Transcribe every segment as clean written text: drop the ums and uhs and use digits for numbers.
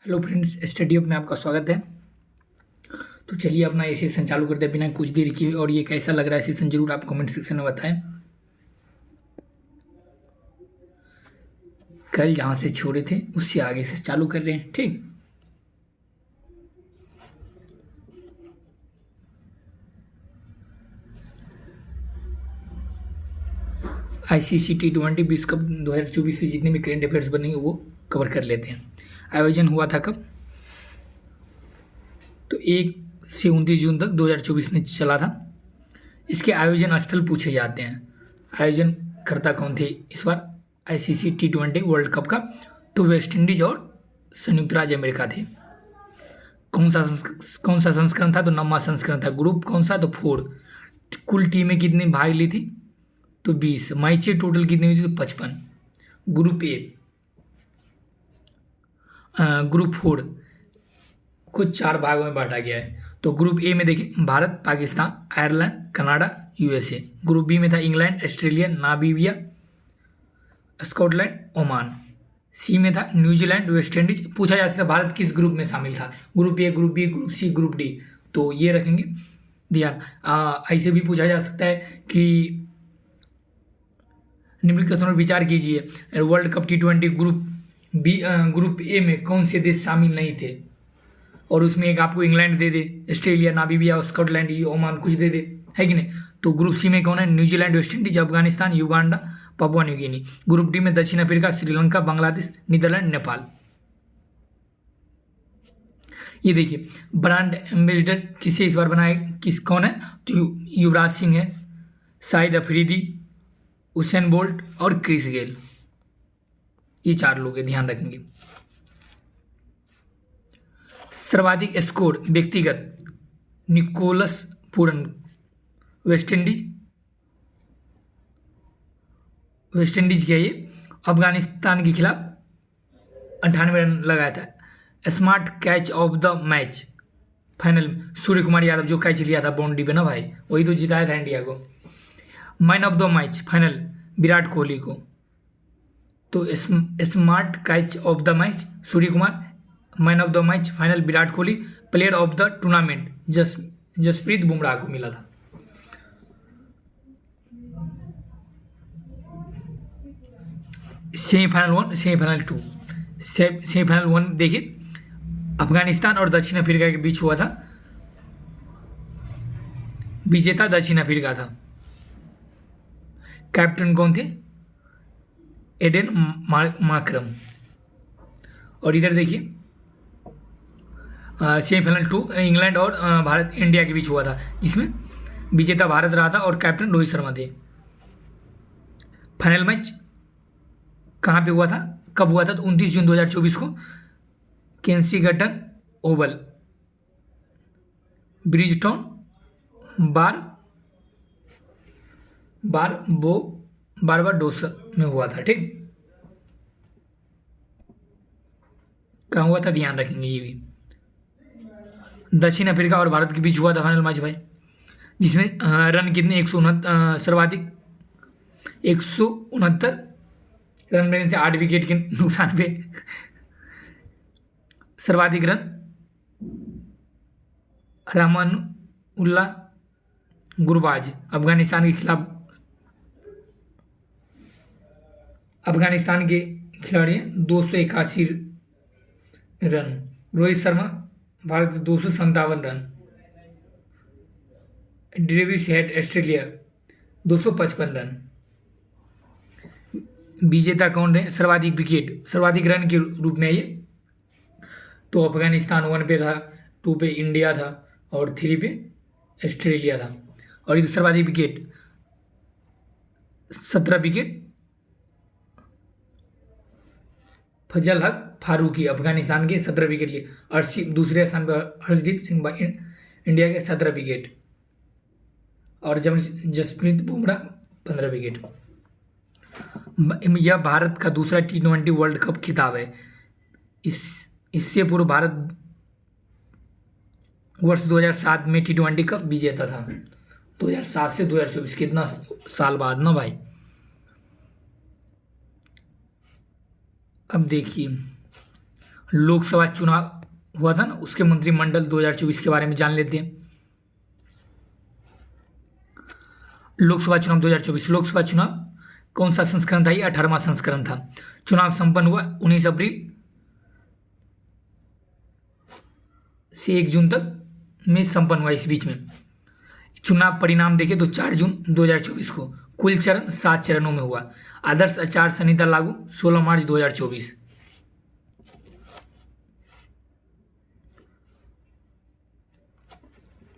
Hello friends, study up में आपका स्वागत है। तो चलिए अपना ये सेशन चालू करते हैं बिना कुछ देर किए। और ये कैसा लग रहा है सेशन जरूर आप कमेंट सेक्शन में बताएं। कल जहाँ से छोड़े थे उससे आगे से चालू कर रहे हैं, ठीक। ICC T20 विश्व कप 2024 से जितने भी करेंट अफेयर्स बनेंगे वो कवर कर लेते हैं। आयोजन हुआ था कब? तो 1 से 29 जून तक 2024 में चला था। इसके आयोजन स्थल पूछे जाते हैं। आयोजन करता कौन थे इस बार ICC T20 वर्ल्ड कप का? तो वेस्ट इंडीज और संयुक्त राज्य अमेरिका थे। कौन सा संस्करण था? तो 9वां संस्करण था। ग्रुप कौन सा? तो 4। कुल टीमें कितनी भाग ली थी? तो 20। मैचें टोटल कितनी हुई थी? तो 55। ग्रुप ए, ग्रुप 4 को 4 भागों में बांटा गया है। तो ग्रुप ए में देखिए Bharat, Pakistan, Ireland, Canada, USA। Group B में था England, Australia, Namibia, Scotland, Oman. C में था न्यूजीलैंड, वेस्ट इंडीज। पूछा जा सकता है भारत किस ग्रुप में शामिल था? Group A, group B, group C, group D. तो ये रखेंगे ध्यान। ऐसे भी पूछा जा सकता है कि निम्नलिखित कथनों पर विचार कीजिए। World cup T20 group B, group A में कौन से देश शामिल नहीं थे? और उसमें एक आपको इंग्लैंड दे दे, ऑस्ट्रेलिया, नामीबिया, स्कॉटलैंड, ओमान कुछ दे दे, है कि नहीं। तो ग्रुप सी में कौन है? New Zealand, West Indies, Afghanistan, Uganda, Papua New Guinea. Group D में दक्षिण अफ्रीका, श्रीलंका, बांग्लादेश, नीदरलैंड, नेपाल। ये देखिए ब्रांड एम्बेसडर किसे इस बार बनाए, कौन है? तो युवराज सिंह है, शाहिद अफरीदी, उसेन बोल्ट और क्रिस गेल। ये 4 लोग हैं, ध्यान रखेंगे। सर्वाधिक स्कोर व्यक्तिगत निकोलस पूरन, वेस्ट इंडीज के ये अफगानिस्तान के खिलाफ 98 रन लगाया था। Smart catch of the match final Surya Kumar Yadav जो कैच लिया था बाउंड्री पे ना भाई, वही तो जिताया था इंडिया को। Man of the match final Virat Kohli को। तो smart catch of the match Surya Kumar, man of the match final Virat Kohli, player of the tournament Jasprit Bumrah को मिला था। Semifinal 1, semifinal 2। सेमीफाइनल 1 देखिए अफगानिस्तान और दक्षिण अफ्रीका के बीच हुआ था। विजेता दक्षिण अफ्रीका था। कैप्टन कौन थे? Aiden Markram. और इधर देखिए सेमीफाइनल 2 इंग्लैंड और भारत इंडिया के बीच हुआ था, जिसमें विजेता भारत रहा था और कैप्टन रोहित शर्मा थे। फाइनल मैच कहाँ पे हुआ था, कब हुआ था? तो 29 जून 2024 को केंसिंगटन ओवल, ब्रिजटाउन, बारबाडोस में हुआ था, ठीक। कहाँ हुआ था ध्यान रखेंगे ये भी। दक्षिण अफ्रीका और भारत के बीच हुआ था फाइनल मैच भाई, जिसमें रन कितने 169 सर्वाधिक 169 रन मिलने थे 8 विकेट के नुकसान पे। सर्वाधिक रन रहमान उल्लाह गुरबाज अफगानिस्तान के खिलाफ, अफगानिस्तान के खिलाड़ी 281 run. Rohit Sharma Bharat 257 run. Davis head Australia 255 run. विजेता कौन रहे? सर्वाधिक विकेट सर्वाधिक रन के रूप में ये तो अफगानिस्तान 1 पे था, 2 पे इंडिया था और 3 पे ऑस्ट्रेलिया था। और इधर सर्वाधिक विकेट 17 विकेट फजल हक फारूकी अफगानिस्तान के 17 विकेट लिए। और दूसरे स्थान पर हर्षदीप सिंह इंडिया के 17 विकेट और जसप्रीत बुमराह 15 विकेट। यह भारत का दूसरा T20 वर्ल्ड कप खिताब है। इससे पूर्व भारत वर्ष 2007 में T20 कप विजेता था। 2007 से 2024 कितना साल बाद ना भाई। अब देखिए लोकसभा चुनाव हुआ था ना, उसके मंत्रिमंडल 2024 के बारे में जान लेते हैं। लोकसभा चुनाव 2024, लोकसभा चुनाव कौन सा संस्करण था? ये 18वां संस्करण था। चुनाव संपन्न हुआ 19 अप्रैल से 1 जून तक में संपन्न हुआ। इस बीच में चुनाव परिणाम देखें तो 4 जून 2024 को। कुल चरण 7 चरणों में हुआ। आदर्श आचार संहिता लागू 16 मार्च 2024।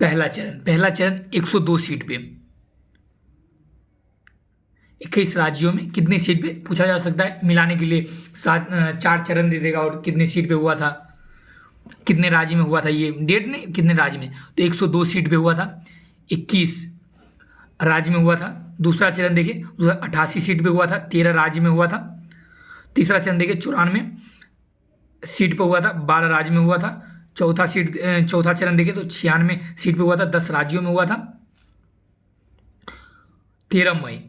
पहला चरण 102 सीट पे, 21 राज्यों में कितनी सीट पे पूछा जा सकता है। मिलाने के लिए 4 चरण दे देगा और कितने सीट पे हुआ था, कितने राज्य में हुआ था, ये डेट नहीं, कितने राज्य में। तो 102 सीट पे हुआ था, 21 राज्य में हुआ था। दूसरा चरण देखिए 88 सीट पे हुआ था, 13 राज्य में हुआ था। तीसरा चरण देखिए 94 सीट पे हुआ था, 12 राज्य में हुआ था। चौथा चरण देखिए तो 96 सीट पे हुआ था, 10 राज्यों में हुआ था, 13 मई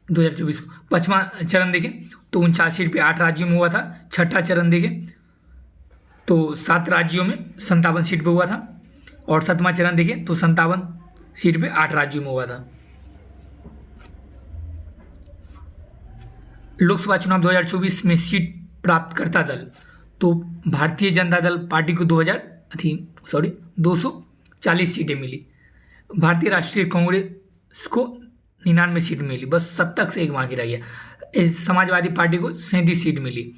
2024 को। पांचवा चरण देखें तो 49 सीट पे 8 राज्यों में हुआ था। छठा चरण देखें तो 7 राज्यों में 57 सीट पे हुआ था। और 7वां चरण देखें तो 57 सीट पे 8 राज्यों में हुआ था। लोकसभा चुनाव 2024 में सीट प्राप्त करता दल, तो भारतीय जनता दल पार्टी को 240 सीटें मिली। भारतीय राष्ट्रीय कांग्रेस को 99 सीट मिली, बस 70 से एक बाकी रह गया। समाजवादी पार्टी को 37 सीट मिली।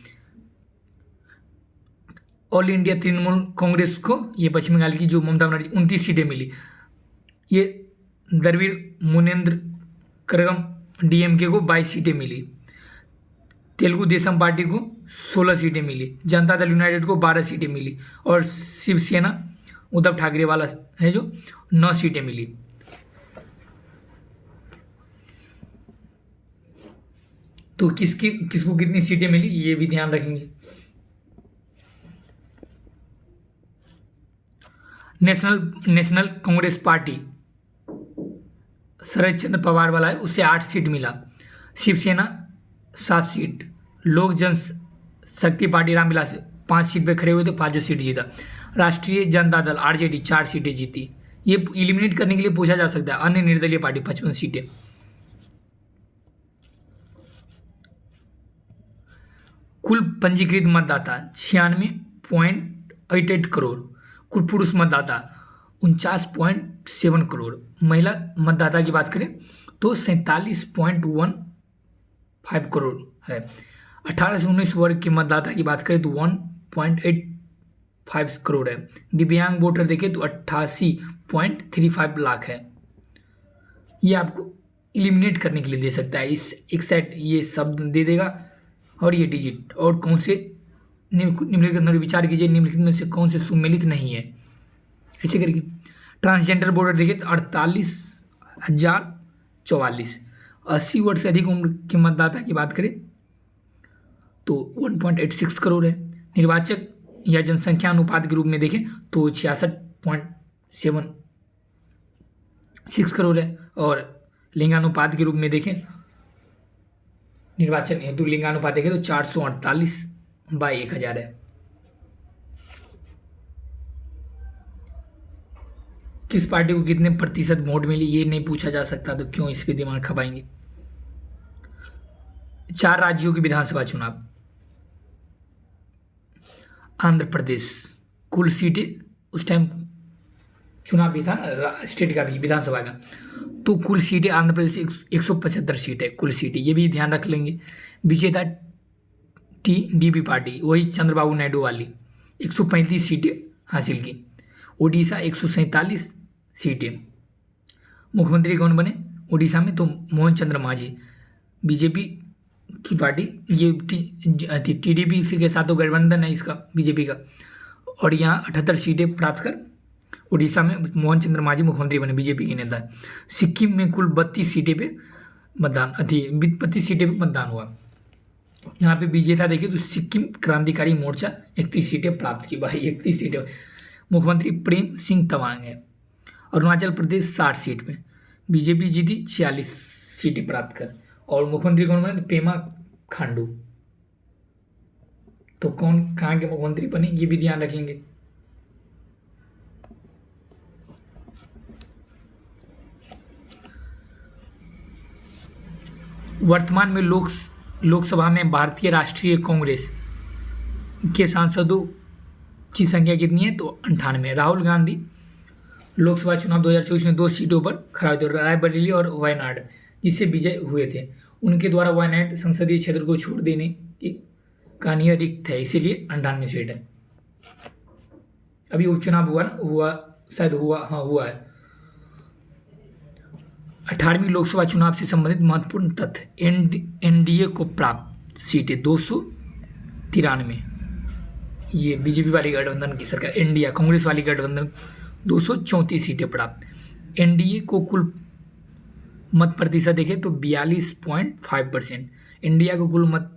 ऑल इंडिया तृणमूल कांग्रेस को, ये पश्चिम बंगाल की जो ममता बनर्जी, 29 सीटें मिली। ये द्रविड़ मुनेत्र कड़गम डीएमके को 22 सीटें मिली। तेलुगु देशम पार्टी को 16 सीटें मिली। जनता दल यूनाइटेड को 12 सीटें मिली। और शिवसेना उद्धव ठाकरे वाला है जो 9 सीटें मिली। तो किसको कितनी सीटें मिली ये भी ध्यान रखेंगे। नेशनल कांग्रेस पार्टी शरद चंद्र पवार वाला है, उससे 8 सीट मिला। शिवसेना 7 सीट। लोक जनशक्ति पार्टी रामविलास 5 सीट पे खड़े हुए थे, 5 सीट जीता। राष्ट्रीय जनता दल आरजेडी 4 सीटें जीती। ये इलिमिनेट करने के लिए पूछा जा सकता है। अन्य निर्दलीय पार्टी 55 सीटें। कुल पंजीकृत मतदाता 96.88 करोड़। कुल पुरुष मतदाता 49.7 करोड़। महिला मतदाता की बात करें तो 47.15 करोड़ है। 18 से 19 वर्ग के मतदाता की बात करें तो 1.85 करोड़ है। दिव्यांग वोटर देखें तो 88.35 लाख है। ये आपको इलिमिनेट करने के लिए दे सकता है। इस एक सेट ये शब्द दे देगा और ये डिजिट, और कौन से निम्नलिखित में विचार कीजिए, निम्नलिखित में से कौन से सुमेलित नहीं है, ऐसे करके। ट्रांसजेंडर वोटर देखें तो 48,044। 80 वर्ष से अधिक उम्र के मतदाता की बात करें तो 1.86 करोड़ है। निर्वाचक या जनसंख्या अनुपात के रूप में देखें तो 66.76 करोड़ है। और लिंगानुपात के रूप में देखें, निर्वाचन हेतु लिंगानुपात देखें तो 448/1000 है। किस पार्टी को कितने प्रतिशत वोट मिली ये नहीं पूछा जा सकता, तो क्यों इस पे दिमाग खपाएंगे। 4 राज्यों की विधानसभा चुनाव। आंध्र प्रदेश, कुल सीटें उस टाइम चुनाव भी था ना स्टेट का भी, विधानसभा का, तो कुल सीटें आंध्र प्रदेश 175 सीट है कुल सीटें, ये भी ध्यान रख लेंगे। विजेता टीडीपी पार्टी, वही चंद्रबाबू नायडू वाली, 135 सीटें हासिल की। उड़ीसा 147 सीटें। मुख्यमंत्री कौन बने उड़ीसा में? तो मोहन चंद्र मांझी, बीजेपी की पार्टी। ये टीडीपी के साथ तो गठबंधन है इसका, बीजेपी का। और यहाँ 78 सीटें प्राप्त कर उड़ीसा में मोहन चंद्र मांझी मुख्यमंत्री बने, बीजेपी के नेता। सिक्किम में कुल 32 सीटें पे मतदान 32 सीटें पे मतदान हुआ। यहाँ पे विजेता देखिए तो सिक्किम क्रांतिकारी मोर्चा 31 सीटें प्राप्त की। भाई 31 सीटें। मुख्यमंत्री प्रेम सिंह तमांग है। अरुणाचल प्रदेश 60 सीट में बीजेपी जीती, 46 सीटें प्राप्त कर। और मुख्यमंत्री कौन बने? पेमा खांडू। तो कौन कहाँ के मुख्यमंत्री बने ये भी ध्यान रख लेंगे। वर्तमान में लोकसभा में भारतीय राष्ट्रीय कांग्रेस के सांसदों की संख्या कितनी है, तो 98। राहुल गांधी लोकसभा चुनाव 2024 में 2 सीटों पर खड़ा हुए थे, रायबरेली और वायनाड, जिससे विजय हुए थे। उनके द्वारा वायनाड संसदीय क्षेत्र को छोड़ देने की कहानी रिक्त है, इसीलिए 98 सीट है। अभी उपचुनाव हुआ ना, हुआ है। 18वीं लोकसभा चुनाव से संबंधित महत्वपूर्ण तथ्य, एनडीए को प्राप्त सीटें 293, ये बीजेपी वाली गठबंधन की सरकार, इंडिया कांग्रेस वाली गठबंधन 234 सीटें प्राप्त। एनडीए को कुल मत प्रतिशत देखें तो 42.5%, इंडिया को कुल मत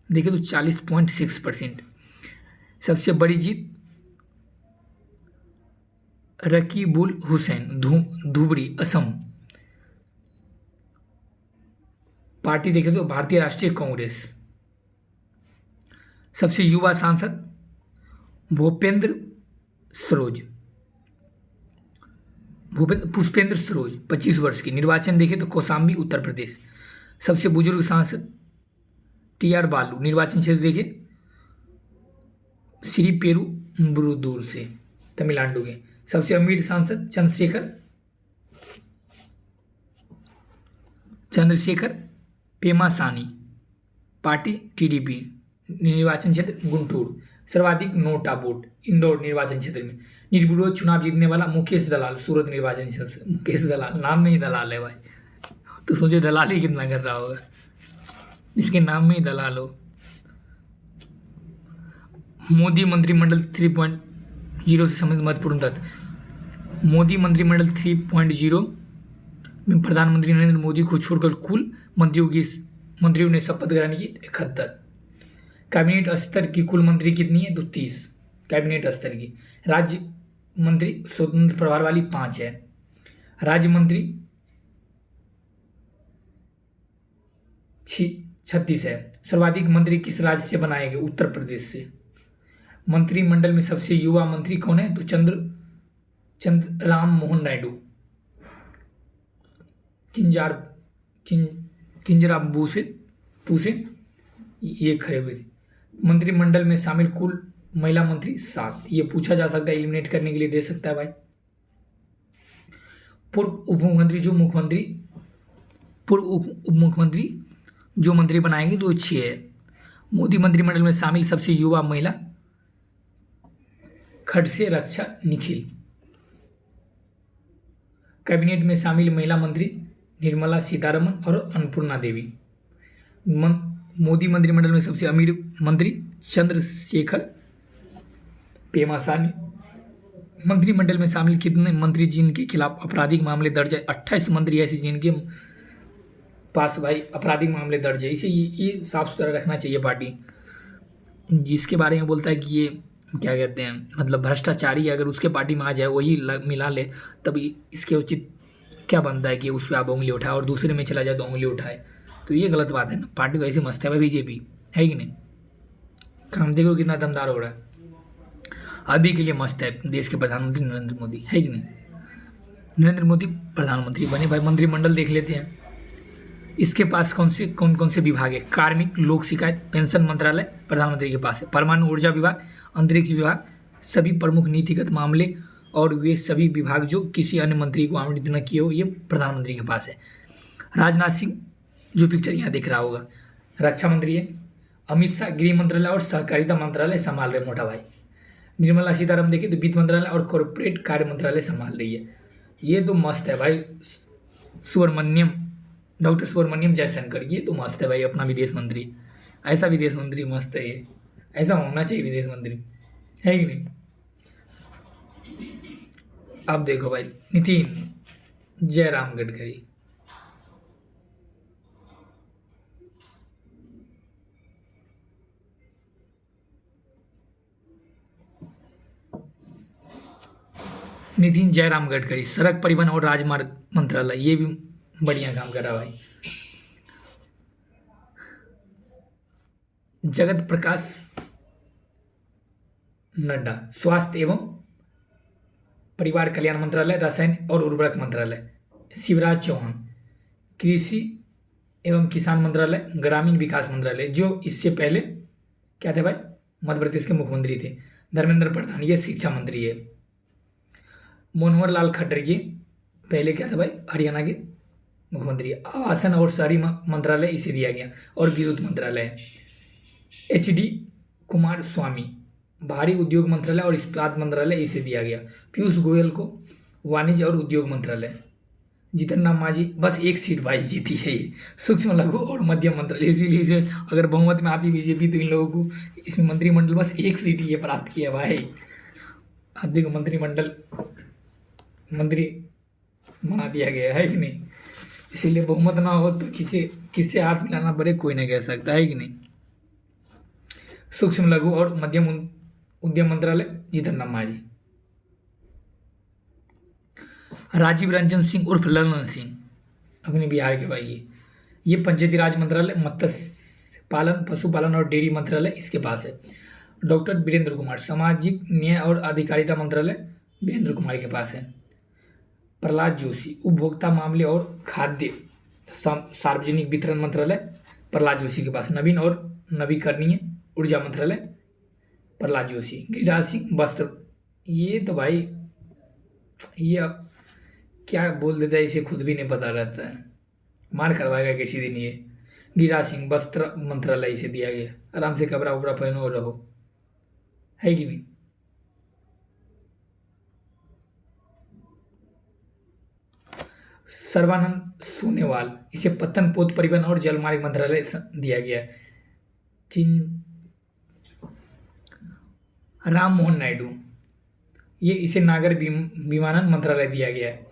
देखें तो 40.6%। सबसे बड़ी जीत रकीबुल हुसैन धुबरी असम पार्टी देखें तो भारतीय राष्ट्रीय कांग्रेस। सबसे युवा सांसद पुष्पेंद्र सरोज 25 वर्ष की, निर्वाचन देखें तो कौशाम्बी उत्तर प्रदेश। सबसे बुजुर्ग सांसद टीआर बालू, निर्वाचन क्षेत्र देखें श्री पेरुम्बुदूर से, तमिलनाडु के। सबसे अमीर सांसद चंद्रशेखर पेमासानी, पार्टी टीडीपी, निर्वाचन क्षेत्र गुंटूर। सर्वाधिक नोटा वोट इंदौर निर्वाचन क्षेत्र में। निर्विरोध चुनाव जीतने वाला मुकेश दलाल, सूरत निर्वाचन क्षेत्र से। मुकेश दलाल नाम में ही दलाल है भाई, तो सोचे दलाल ही कितना कर रहा होगा, इसके नाम में ही दलाल हो। मोदी मंत्रिमंडल 3.0 से संबंधित महत्वपूर्ण तथ्य, मोदी मंत्रिमंडल 3.0 में प्रधानमंत्री नरेंद्र मोदी को छोड़कर कुल मंत्रियों ने शपथ ग्रहण की 71। कैबिनेट स्तर की कुल मंत्री कितनी है, तो 30 कैबिनेट स्तर की। राज्य मंत्री स्वतंत्र प्रभार वाली 5 है। राज्य मंत्री 36 है। सर्वाधिक मंत्री किस राज्य से बनाए गए, उत्तर प्रदेश से। मंत्रिमंडल में सबसे युवा मंत्री कौन है, तो चंद्रराम मोहन नायडू, किंजरा पूसे ये खड़े हुए थे। मंत्रिमंडल में शामिल कुल महिला मंत्री 7, ये पूछा जा सकता है, एलिमिनेट करने के लिए दे सकता है भाई। पूर्व उप मुख्यमंत्री जो मंत्री बनाएंगे तो 6 है। मोदी मंत्रिमंडल में शामिल सबसे युवा महिला खड़से रक्षा निखिल। कैबिनेट में शामिल महिला मंत्री निर्मला सीतारमण और अन्नपूर्णा देवी। मोदी मंत्रिमंडल में सबसे अमीर मंत्री चंद्रशेखर पेमासानी। मंत्रिमंडल में शामिल कितने मंत्री जिनके खिलाफ आपराधिक मामले दर्ज है, 28 मंत्री ऐसे जिनके पास भाई आपराधिक मामले दर्ज है। इसे ये साफ सुथरा रखना चाहिए पार्टी, जिसके बारे में बोलता है कि ये क्या कहते हैं, मतलब भ्रष्टाचारी, अगर उसके पार्टी में आ जाए वही मिला ले, तभी इसके उचित क्या बनता है कि उस पर आप उंगली उठाए और दूसरे में चला जाए तो उंगली उठाए, तो ये गलत बात है ना। पार्टी को ऐसे मस्त है भाई बीजेपी, है कि नहीं। काम देखो कितना दमदार हो रहा है, अभी के लिए मस्त है देश के प्रधानमंत्री नरेंद्र मोदी, है कि नहीं। नरेंद्र मोदी प्रधानमंत्री बने भाई। मंत्रिमंडल देख लेते हैं, इसके पास कौन कौन से विभाग है। कार्मिक, लोक शिकायत, पेंशन मंत्रालय प्रधानमंत्री के पास है। परमाणु ऊर्जा विभाग, अंतरिक्ष विभाग, सभी प्रमुख नीतिगत मामले और वे सभी विभाग जो किसी अन्य मंत्री को आवंटित न किए हो, ये प्रधानमंत्री के पास है। राजनाथ सिंह जो पिक्चर यहाँ दिख रहा होगा, रक्षा मंत्री है। अमित शाह गृह मंत्रालय और सहकारिता मंत्रालय संभाल रहे मोटा भाई। निर्मला सीतारमण देखिए तो वित्त मंत्रालय और कॉर्पोरेट कार्य मंत्रालय संभाल रही है। ये तो मस्त है भाई। डॉक्टर सुब्रमण्यम जयशंकर, ये तो मस्त है भाई अपना विदेश मंत्री। ऐसा विदेश मंत्री मस्त है ये, ऐसा होना चाहिए विदेश मंत्री, है कि नहीं। अब देखो भाई, नितिन जयराम गडकरी, नितिन जयराम गडकरी, सड़क परिवहन और राजमार्ग मंत्रालय, ये भी बढ़िया काम कर रहा भाई। जगत प्रकाश नड्डा। स्वास्थ्य एवं परिवार कल्याण मंत्रालय, रसायन और उर्वरक मंत्रालय शिवराज चौहान। कृषि एवं किसान मंत्रालय, ग्रामीण विकास मंत्रालय, जो इससे पहले क्या थे भाई, मध्य प्रदेश के मुख्यमंत्री थे, धर्मेंद्र प्रधान, ये शिक्षा मंत्री है। मनोहर लाल खट्टर, ये पहले क्या था भाई, हरियाणा के मुख्यमंत्री। आवासन और शहरी मंत्रालय इसे दिया गया, और विद्युत मंत्रालय। HD कुमार स्वामी, भारी उद्योग मंत्रालय और इस्पात मंत्रालय इसे दिया गया। पीयूष गोयल को वाणिज्य और उद्योग मंत्रालय। जीतन राम मांझी बस एक सीट भाई जीती है ये, सूक्ष्म लघु और मध्यम मंत्रालय, इसीलिए इसे अगर बहुमत में आती बीजेपी तो इन लोगों को इसमें मंत्रिमंडल बस एक सीट ये प्राप्त किया भाई। अब देखो मंत्रिमंडल मंत्री बना दिया गया है कि नहीं, इसीलिए बहुमत ना हो तो किससे हाथ मिलाना पड़े कोई नहीं कह सकता है कि नहीं। सूक्ष्म लघु और मध्यम उद्यम मंत्रालय, जीतन राम मांझी। राजीव रंजन सिंह उर्फ ललन सिंह, अपने बिहार के भाई, ये पंचायती राज मंत्रालय, मत्स्य पालन, पशुपालन और डेयरी मंत्रालय इसके पास है। डॉक्टर वीरेंद्र कुमार, सामाजिक न्याय और अधिकारिता मंत्रालय वीरेंद्र कुमार के पास है। प्रहलाद जोशी, उपभोक्ता मामले और खाद्य सार्वजनिक वितरण मंत्रालय प्रहलाद जोशी के पास। नवीन और नवीकरणीय ऊर्जा मंत्रालय प्रहलाद जोशी। गिरिराज सिंह वस्त्र, ये तो भाई ये अब क्या बोल देता है, इसे खुद भी नहीं पता रहता है, मार करवाएगा किसी दिन ये। गिरिराज सिंह वस्त्र मंत्रालय इसे दिया गया। आराम से कपड़ा उपड़ा पहनो और रहो, है कि नहीं। सर्बानंद सोनेवाल, इसे पत्तन पोत परिवहन और जलमार्ग मंत्रालय दिया गया। राम मोहन नायडू, ये इसे नागर विमानन मंत्रालय दिया गया है।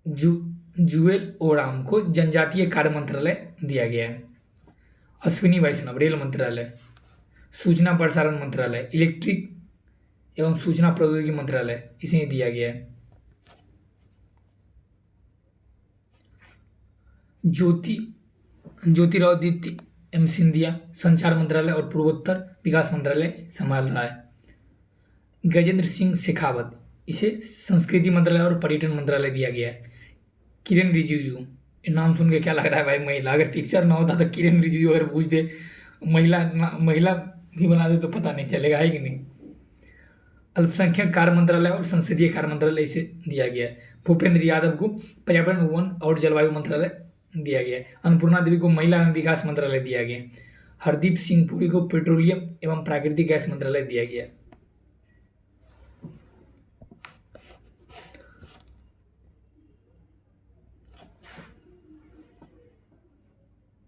जुएल ओराम को जनजातीय कार्य मंत्रालय दिया गया है। अश्विनी वैष्णव, रेल मंत्रालय। सूचना प्रसारण मंत्रालय, इलेक्ट्रिक एवं सूचना प्रौद्योगिकी मंत्रालय इसे दिया गया है। ज्योतिरादित्य एम सिंधिया, संचार मंत्रालय और पूर्वोत्तर विकास मंत्रालय संभाल रहा है। गजेंद्र सिंह शेखावत, इसे संस्कृति मंत्रालय और पर्यटन मंत्रालय दिया गया है। किरण रिजिजू, नाम सुन के क्या लग रहा है भाई, महिला, अगर पिक्चर ना होता तो किरण रिजिजू अगर पूछ दे महिला भी बना दे तो पता नहीं चलेगा, है कि नहीं। अल्पसंख्यक कार्य मंत्रालय और संसदीय कार्य मंत्रालय इसे दिया गया है। भूपेंद्र यादव को पर्यावरण, वन और जलवायु मंत्रालय दिया गया है। अन्नपूर्णा देवी को महिला एवं विकास मंत्रालय दिया गया। हरदीप सिंह पुरी को पेट्रोलियम एवं प्राकृतिक गैस मंत्रालय दिया गया।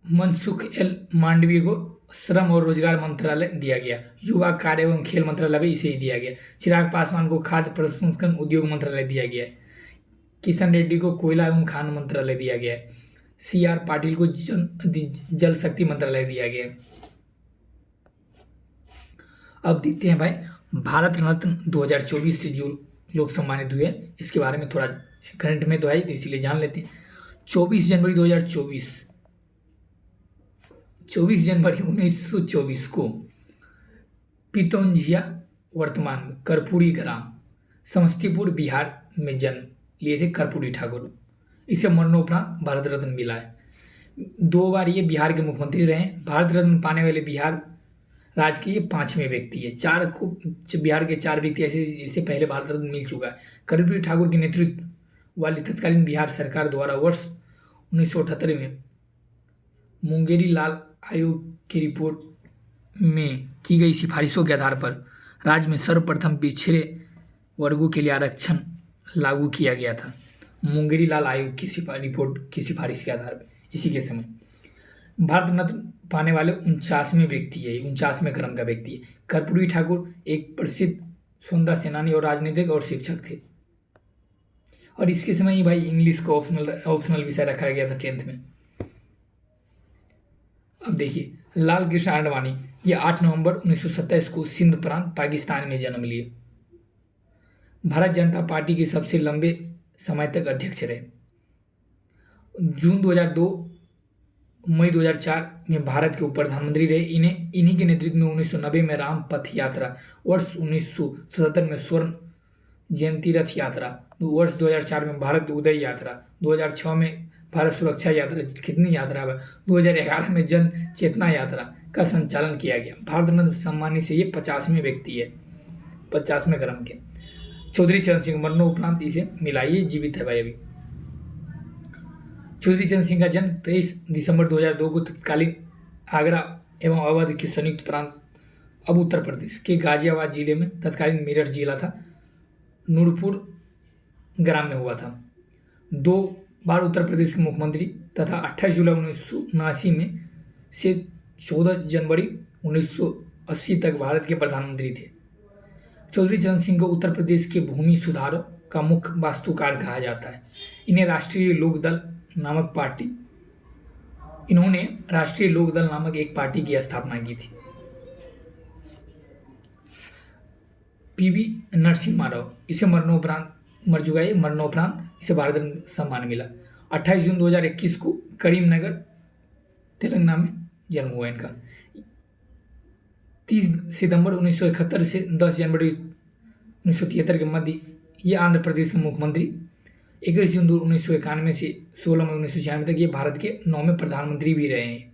मनसुख एल मांडवीय को श्रम और रोजगार मंत्रालय दिया गया। युवा कार्य एवं खेल मंत्रालय भी इसे ही दिया गया। चिराग पासवान को खाद्य प्रसंस्करण उद्योग मंत्रालय दिया गया है। किशन रेड्डी को कोयला एवं खान मंत्रालय दिया गया है। CR पाटिल को जल शक्ति मंत्रालय दिया गया है। अब देखते हैं भाई भारत रत्न 2024 से जो लोग सम्मानित हुए इसके बारे में थोड़ा करंट में तो है तो इसीलिए जान लेते हैं। 24 जनवरी 2024, 24 जनवरी 1924 को पितौंझिया, वर्तमान में कर्पूरी ग्राम, समस्तीपुर बिहार में जन्म लिए थे कर्पूरी ठाकुर। इसे मरणोपरांत भारत रत्न मिला है। 2 बार ये बिहार के मुख्यमंत्री रहे। भारत रत्न पाने वाले बिहार राज्य के ये 5वें व्यक्ति है। बिहार के 4 व्यक्ति ऐसे जिसे पहले भारत रत्न मिल चुका है। कर्पूरी ठाकुर के नेतृत्व वाली तत्कालीन बिहार सरकार द्वारा वर्ष 1978 में मुंगेरी लाल आयोग की रिपोर्ट में की गई सिफारिशों के आधार पर राज्य में सर्वप्रथम पिछड़े वर्गों के लिए आरक्षण लागू किया गया था। मुंगेरी लाल आयोग की रिपोर्ट की सिफारिश के आधार पर इसी के समय भारत रत्न पाने वाले 49वें व्यक्ति है, 49वें क्रम का व्यक्ति है। कर्पूरी ठाकुर एक प्रसिद्ध स्वतंत्रता सेनानी और राजनीतिक और शिक्षक थे। और इसके समय ही भाई इंग्लिश को ऑप्शनल विषय रखा गया था 10th में। अब देखिए लाल कृष्ण आडवाणी, ये 8 नवंबर 1927 को सिंध प्रांत पाकिस्तान में जन्म लिए। भारत जनता पार्टी के सबसे लंबे समय तक अध्यक्ष रहे। जून 2002, मई 2004 में भारत के उप प्रधानमंत्री रहे। इन्हीं के नेतृत्व में 1990 में राम पथ यात्रा, वर्ष 1977 में स्वर्ण जयंती रथ यात्रा, वर्ष 2004 में भारत उदय यात्रा, 2006 में भारत सुरक्षा यात्रा, कितनी यात्रा है, 2011 में जन चेतना यात्रा का संचालन किया गया। भारत रत्न सम्मानित से ये 50वें व्यक्ति है, 50वें क्रम के। चौधरी चरण सिंह मरणोपरांत इसे मिला, ये जीवित है भाई अभी। चौधरी चरण सिंह का जन्म 23 दिसंबर 2002 को तत्कालीन आगरा एवं अवध के संयुक्त प्रांत अब उत्तर प्रदेश के गाजियाबाद जिले में, तत्कालीन मेरठ जिला था, नूरपुर ग्राम में हुआ था। 2 बार उत्तर प्रदेश के मुख्यमंत्री तथा 28 जुलाई 1979 में से 14 जनवरी 1980 तक भारत के प्रधानमंत्री थे। चौधरी चरण सिंह को उत्तर प्रदेश के भूमि सुधारों का मुख्य वास्तुकार कहा जाता है। इन्होंने राष्ट्रीय लोक दल नामक एक पार्टी की स्थापना की थी। पीवी नरसिम्हा राव, इसे मर चुका है, मरणोपरांत इसे भारत रत्न सम्मान मिला। 28 जून 2021 को करीमनगर तेलंगाना में जन्म हुआ इनका। 30 सितंबर 1971 से 10 जनवरी 1973 के मध्य ये आंध्र प्रदेश के मुख्यमंत्री। 21 जून 1991 से 16 मई 1996 तक ये भारत के 9वें प्रधानमंत्री भी रहे हैं।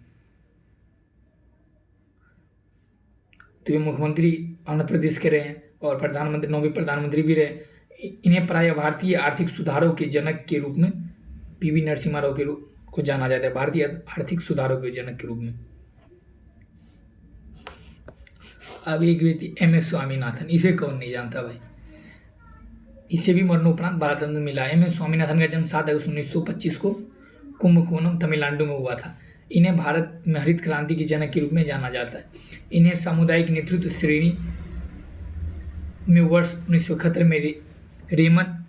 तो ये मुख्यमंत्री आंध्र प्रदेश के रहे हैं और प्रधानमंत्री, 9वें प्रधानमंत्री भी रहे। इन्हें प्राय भारतीय आर्थिक सुधारों के जनक के रूप में पीवी नरसिम्हा राव के रूप को जाना जाता है, भारतीय आर्थिक सुधारों के जनक के रूप में। अब एक व्यक्ति MS स्वामीनाथन, इसे कौन नहीं जानता भाई, इसे भी मरणोपरांत भारत रत्न मिला। MS स्वामीनाथन का जन्म 7 अगस्त 1925 को कुंभकोणम तमिलनाडु में हुआ था। इन्हें भारत में हरित क्रांति के जनक के रूप में जाना जाता है। इन्हें सामुदायिक नेतृत्व श्रेणी में वर्ष 1971 में रेमन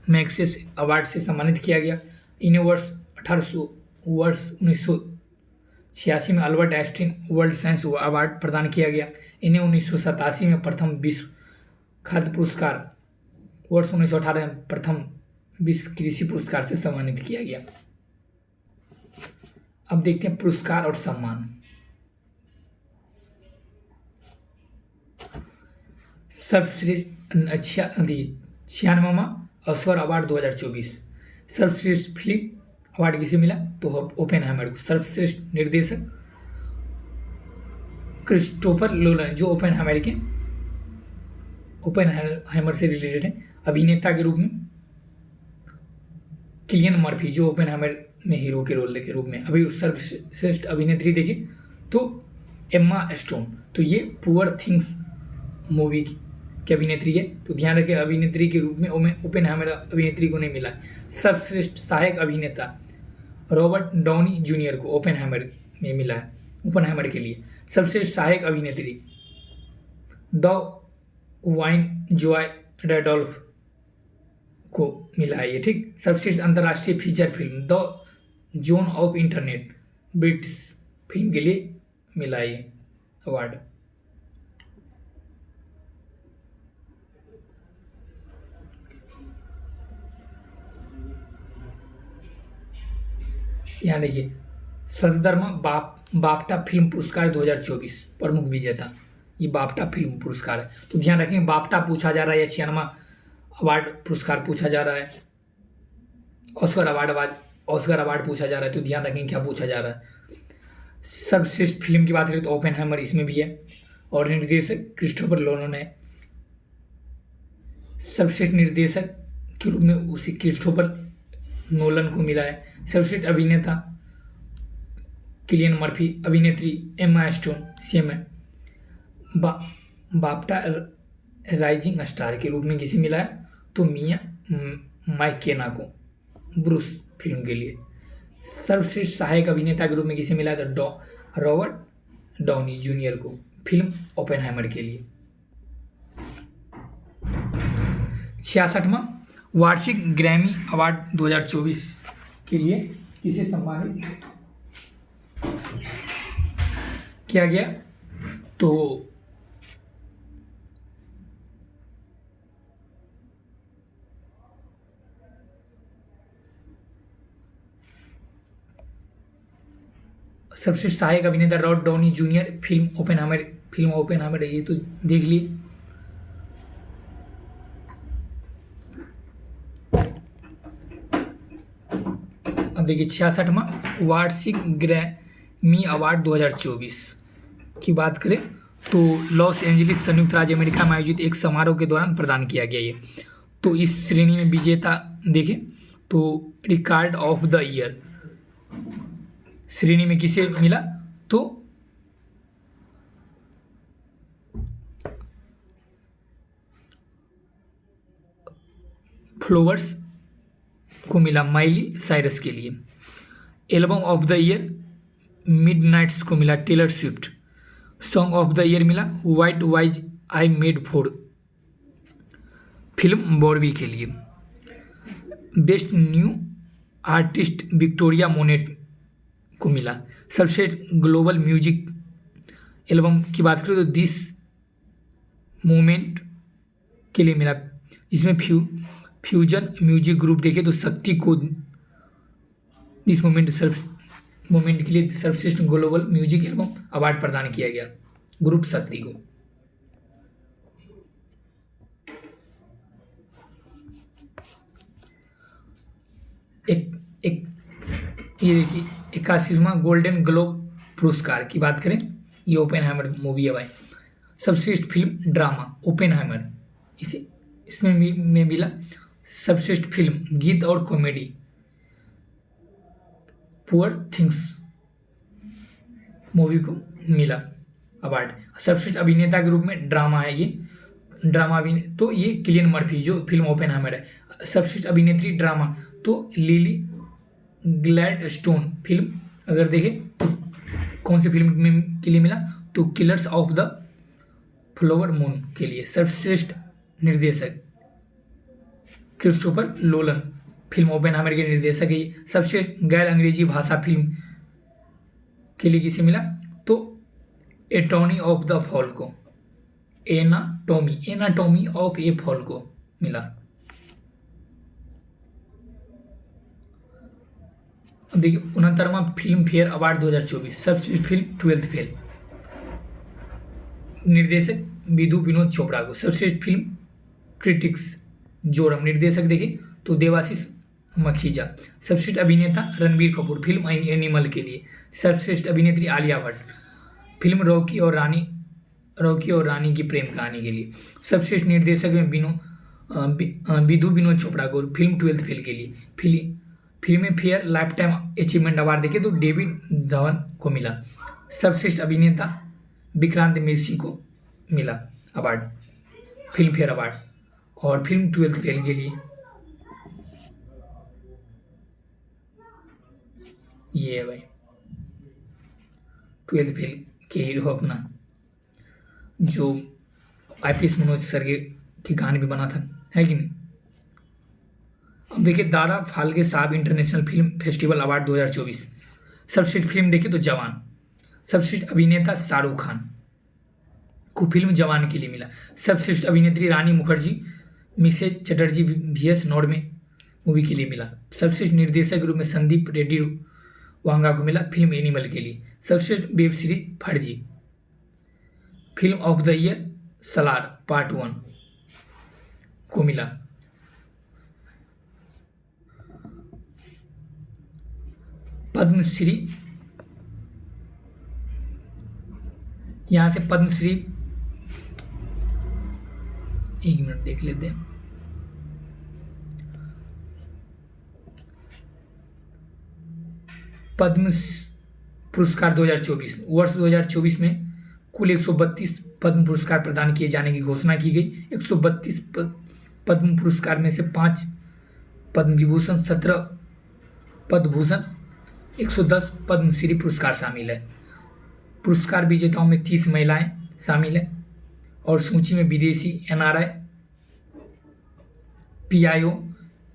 मैग्सेसे अवार्ड से सम्मानित किया गया। इन्हें वर्ष 1986 में Albert Einstein world science award प्रदान किया गया। इन्हें 1987 में प्रथम विश्व खाद्य पुरस्कार, वर्ष 1918 में प्रथम विश्व कृषि पुरस्कार से सम्मानित किया गया। अब देखते हैं पुरस्कार और सम्मान। सर्वश्रेष्ठ 96वां ऑस्कर अवार्ड 2024। सर्वश्रेष्ठ फिल्म अवार्ड किसे मिला, तो ओपेनहाइमर को। सर्वश्रेष्ठ निर्देशक क्रिस्टोफर नोलन, जो ओपेनहाइमर से रिलेटेड है। अभिनेता के रूप में किलियन मर्फी, जो ओपेनहाइमर में हीरो के रोल के रूप में। अभी सर्वश्रेष्ठ अभिनेत्री देखें तो एम्मा स्टोन, तो ये पुअर थिंग्स मूवी की अभिनेत्री है, तो ध्यान रखें अभिनेत्री के रूप में ओपेनहाइमर अभिनेत्री को नहीं मिला। सर्वश्रेष्ठ सहायक अभिनेता रॉबर्ट डाउनी जूनियर को ओपेनहाइमर में मिला है, ओपेनहाइमर के लिए। सर्वश्रेष्ठ सहायक अभिनेत्री द वाइन जॉय रैडोल्फ को मिला है ये, ठीक। सर्वश्रेष्ठ अंतर्राष्ट्रीय feature film the zone of internet British film के लिए मिला ये अवार्ड। यहाँ देखिए सदधर्मा बाफ्टा फिल्म पुरस्कार 2024 प्रमुख विजेता, ये बाफ्टा फिल्म पुरस्कार है। तो ध्यान रखें बाफ्टा पूछा जा रहा है या 96वां अवार्ड पुरस्कार पूछा जा रहा है, ऑस्कर अवार्ड पूछा जा रहा है, तो ध्यान रखें क्या पूछा जा रहा है। सर्वश्रेष्ठ फिल्म की बात करें तो ओपेनहाइमर इसमें भी है और निर्देशक क्रिस्टोफर नोलन है। सर्वश्रेष्ठ निर्देशक के रूप में उसी क्रिस्टोफर नोलन को मिला है। सर्वश्रेष्ठ अभिनेता किलियन मर्फी, अभिनेत्री एम्मा स्टोन सेम है। बाफ्टा राइजिंग स्टार के रूप में किसे मिला है, तो मिया मैकेना को ब्रूस फिल्म के लिए। सर्वश्रेष्ठ सहायक अभिनेता के रूप में किसे मिला है, तो रॉबर्ट डाउनी जूनियर को फिल्म ओपेनहाइमर के लिए। 66वां वार्षिक ग्रैमी अवार्ड 2024 के लिए किसे सम्मानित किया गया, तो सर्वश्रेष्ठ सहायक अभिनेता Robert Downey junior, film Oppenheimer है, ये तो देख लिए। अब देखिए 66वां वार्षिक ग्रैमी अवार्ड 2024 की बात करें तो लॉस एंजलिस संयुक्त राज्य अमेरिका में आयोजित एक समारोह के दौरान प्रदान किया गया ये। तो इस श्रेणी में विजेता देखें तो रिकॉर्ड ऑफ द ईयर श्रेणी में किसे मिला, तो फ्लोवर्स को मिला माइली साइरस के लिए। Album of the year Midnights को मिला Taylor Swift. Song of the year मिला what was I made for film Barbie के लिए। Best new artist Victoria Monet को मिला। सर्वश्रेष्ठ ग्लोबल म्यूजिक एल्बम की बात करें तो दिस मोमेंट के लिए मिला, जिसमें फ्यूजन म्यूजिक ग्रुप देखे तो शक्ति को दिस मोमेंट के लिए सर्वश्रेष्ठ ग्लोबल म्यूजिक एल्बम अवार्ड प्रदान किया गया ग्रुप शक्ति को। ये देखिए 81वां गोल्डन ग्लोब पुरस्कार की बात करें, ये ओपेनहाइमर मूवी है भाई। सर्वश्रेष्ठ फिल्म ड्रामा ओपेनहाइमर, इसमें मिला। सर्वश्रेष्ठ फिल्म गीत और कॉमेडी पुअर थिंग्स मूवी को मिला अवार्ड। सर्वश्रेष्ठ अभिनेता के रूप में ड्रामा है ये, ड्रामा तो ये किलियन मर्फी जो फिल्म ओपेनहाइमर है। सर्वश्रेष्ठ अभिनेत्री ड्रामा तो लिली ग्लैडस्टोन फिल्म अगर देखें तो कौन सी फिल्म में के लिए मिला, तो killers of the flower moon के लिए। सर्वश्रेष्ठ निर्देशक क्रिस्टोफर नोलन फिल्म ओपेनहाइमर के निर्देशक है। सर्वश्रेष्ठ गैर अंग्रेजी भाषा फिल्म के लिए किसे मिला, तो एटॉर्नी ऑफ द फॉल को, एनाटॉमी ऑफ ए फॉल को मिला। अब देखिए 69वां फिल्म फेयर अवार्ड 2024 सर्वश्रेष्ठ फिल्म 12th फेल, निर्देशक विधु विनोद चोपड़ा को। सर्वश्रेष्ठ फिल्म क्रिटिक्स जोरम, निर्देशक देखें तो देवाशीष मखीजा। सर्वश्रेष्ठ अभिनेता रणबीर कपूर फिल्म एनिमल के लिए। सर्वश्रेष्ठ अभिनेत्री आलिया भट्ट फिल्म रॉकी और रानी की प्रेम कहानी के लिए। सर्वश्रेष्ठ निर्देशक में विधु विनोद चोपड़ा को फिल्म 12th फेल के लिए। Film fair life time achievement award देखे तो डेविड धवन को मिला। सर्वश्रेष्ठ अभिनेता विक्रांत मेसी को मिला अवार्ड फिल्म फेयर अवार्ड, और फिल्म 12th फेल के लिए ये है भाई 12th फेल के हीरो अपना जो IPS मनोज सर की कहानी भी बना था, है कि नहीं। अब देखिए दादा फाल्के साहब इंटरनेशनल फिल्म फेस्टिवल अवार्ड 2024 सर्वश्रेष्ठ फिल्म देखे तो जवान। सर्वश्रेष्ठ अभिनेता शाहरुख खान को फिल्म जवान के लिए मिला। सर्वश्रेष्ठ अभिनेत्री Rani Mukherjee Mrs Chatterjee VS Norway में मूवी के लिए मिला। सर्वश्रेष्ठ निर्देशक के रूप में संदीप रेड्डी वांगा को मिला फिल्म एनिमल के लिए। सर्वश्रेष्ठ वेब सीरीज फर्जी film of the year Salaar part 1 को मिला। पद्मश्री, यहां से पद्मश्री एक मिनट देख लेते हैं। पद्म पुरस्कार 2024 वर्ष 2024 में कुल 132 पद्म पुरस्कार प्रदान किए जाने की घोषणा की गई। 132 पद्म पुरस्कार में से 5 पद्म विभूषण, 17 पद्म भूषण, 110 पद्मश्री पुरस्कार शामिल है। पुरस्कार विजेताओं में 30 महिलाएं शामिल हैं और सूची में विदेशी NRI, PIO,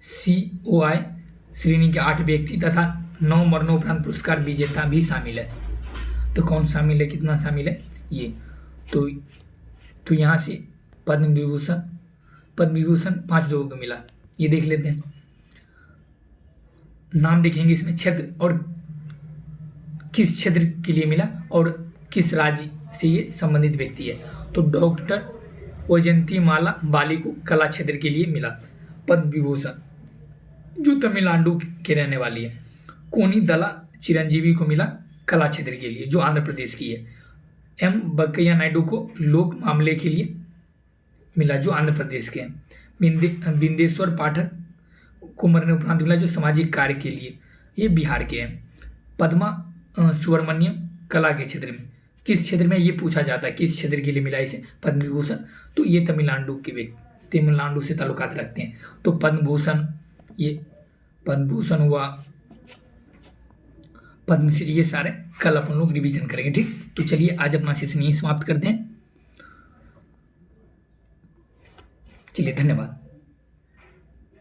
COI श्रेणी के 8 व्यक्ति तथा 9 मरणोपरांत पुरस्कार विजेता भी शामिल है। तो कौन शामिल है, कितना शामिल है ये, तो यहाँ से पद्म विभूषण 5 लोगों को मिला, ये देख लेते हैं। नाम देखेंगे इसमें क्षेत्र और किस क्षेत्र के लिए मिला और किस राज्य से ये संबंधित व्यक्ति है? तो डॉक्टर वैजयंती माला बाली को कला क्षेत्र के लिए मिला पद्म विभूषण, जो तमिलनाडु के रहने वाली है। कोनी दला चिरंजीवी को मिला कला क्षेत्र के लिए, जो आंध्र प्रदेश की है। एम वेंकैया नायडू को लोक मामले के लिए मिला, जो आंध्र प्रदेश के हैं। बिंदेश्वर पाठक को मरणोपरांत मिला, जो सामाजिक कार्य के लिए, ये बिहार के हैं। पद्मा सुब्रमण्यम कला के क्षेत्र में, किस क्षेत्र में ये पूछा जाता है किस क्षेत्र के लिए मिला इसे पद्म विभूषण? तो ये तमिलनाडु के व्यक्ति, तमिलनाडु से ताल्लुकात रखते हैं। तो पद्म भूषण, ये पद्म भूषण हुआ, पद्मश्री, ये सारे कल अपन लोग रिवीजन करेंगे। ठीक, तो चलिए आज अपना सेशन यही समाप्त करते हैं। चलिए, धन्यवाद।